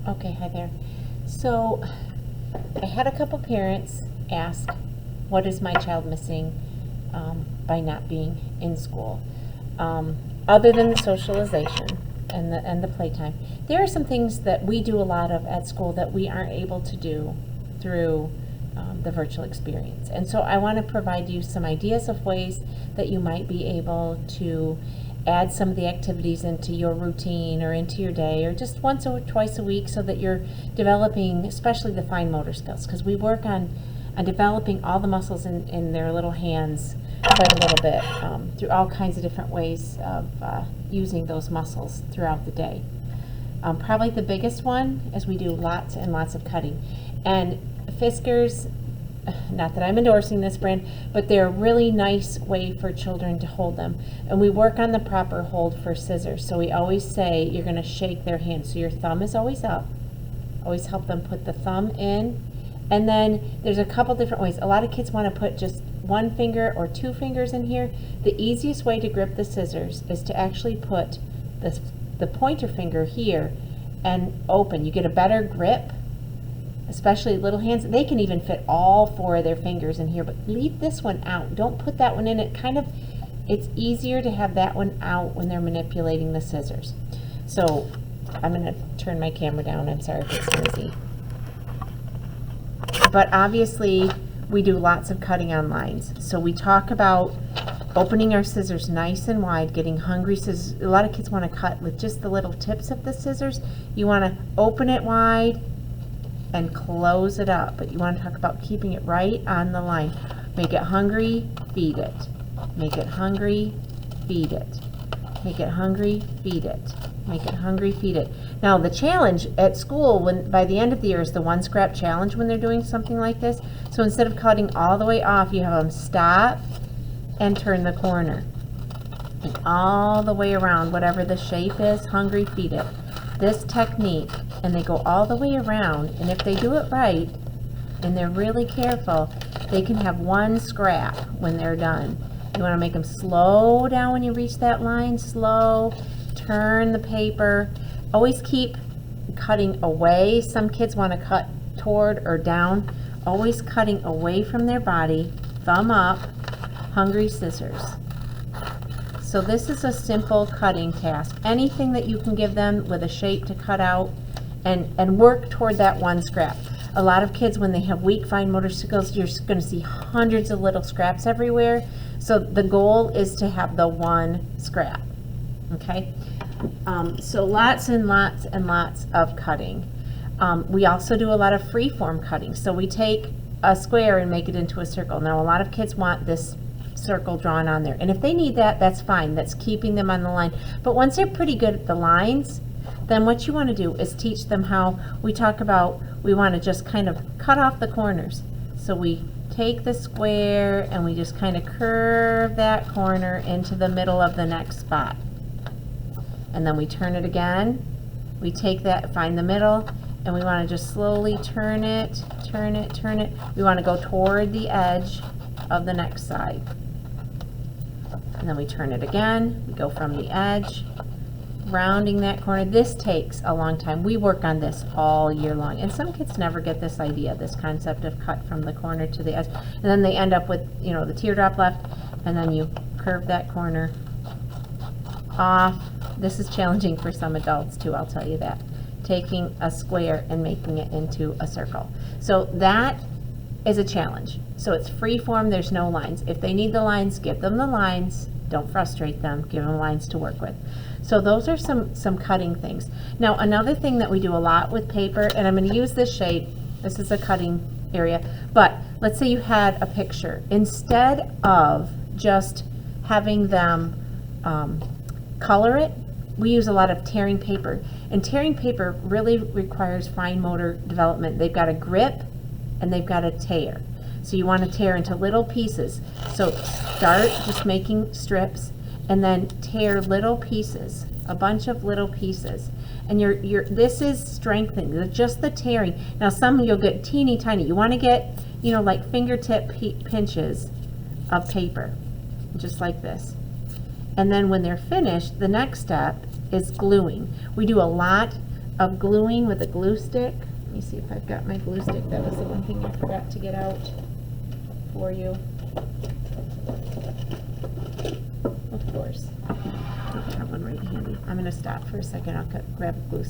Okay, hi there. So I had a couple parents ask, what is my child missing by not being in school? Other than the socialization and the playtime. There are some things that we do a lot of at school that we aren't able to do through the virtual experience. And so I want to provide you some ideas of ways that you might be able to add some of the activities into your routine or into your day, or just once or twice a week, so that you're developing especially the fine motor skills, because we work on developing all the muscles in their little hands quite a little bit through all kinds of different ways of using those muscles throughout the day. Probably the biggest one is we do lots and lots of cutting. And Fiskars, not that I'm endorsing this brand, but they're a really nice way for children to hold them. And we work on the proper hold for scissors. So we always say you're going to shake their hand. So your thumb is always up. Always help them put the thumb in. And then there's a couple different ways. A lot of kids want to put just one finger or two fingers in here. The easiest way to grip the scissors is to actually put the pointer finger here and open. You get a better grip. Especially little hands, they can even fit all four of their fingers in here, but leave this one out. Don't put that one in. It's easier to have that one out when they're manipulating the scissors. So I'm going to turn my camera down. I'm sorry if it's noisy. But obviously, we do lots of cutting on lines. So we talk about opening our scissors nice and wide, getting hungry scissors. A lot of kids want to cut with just the little tips of the scissors. You want to open it wide and close it up, but you want to talk about keeping it right on the line. Make it hungry, feed it. Make it hungry, feed it. Make it hungry, feed it. Make it hungry, feed it. Now the challenge at school, when by the end of the year, is the one scrap challenge when they're doing something like this. So instead of cutting all the way off, you have them stop and turn the corner. And all the way around, whatever the shape is, hungry, feed it. This technique, and they go all the way around, and if they do it right and they're really careful, they can have one scrap when they're done. You want to make them slow down when you reach that line, slow, turn the paper. Always keep cutting away. Some kids want to cut toward or down. Always cutting away from their body, thumb up, hungry scissors. So this is a simple cutting task. Anything that you can give them with a shape to cut out and work toward that one scrap. A lot of kids, when they have weak fine motor skills, you're going to see hundreds of little scraps everywhere. So the goal is to have the one scrap. Okay? So lots and lots and lots of cutting. We also do a lot of free form cutting. So we take a square and make it into a circle. Now a lot of kids want this circle drawn on there, and if they need that, that's fine. That's keeping them on the line. But once they're pretty good at the lines, then what you want to do is teach them how we talk about, we want to just kind of cut off the corners. So we take the square and we just kind of curve that corner into the middle of the next spot, and then we turn it again. We take that, find the middle, and we want to just slowly turn it, turn it, turn it. We want to go toward the edge of the next side. And then we turn it again. We go from the edge, rounding that corner. This takes a long time. We work on this all year long. And some kids never get this idea, this concept of cut from the corner to the edge. And then they end up with, the teardrop left, and then you curve that corner off. This is challenging for some adults too, I'll tell you that. Taking a square and making it into a circle. So that is a challenge. So it's free form, there's no lines. If they need the lines, give them the lines. Don't frustrate them, give them lines to work with. So those are some cutting things. Now another thing that we do a lot with paper, and I'm going to use this shape, this is a cutting area, but let's say you had a picture. Instead of just having them color it, we use a lot of tearing paper. And tearing paper really requires fine motor development. They've got a grip and they've got to tear. So you want to tear into little pieces. So start just making strips and then tear little pieces, a bunch of little pieces. And this is strengthening, just the tearing. Now some you'll get teeny tiny. You want to get, like fingertip pinches of paper, just like this. And then when they're finished, the next step is gluing. We do a lot of gluing with a glue stick. Let me see if I've got my glue stick. That was the one thing I forgot to get out for you. Of course. I have one right handy. I'm going to stop for a second. I'll grab a glue stick.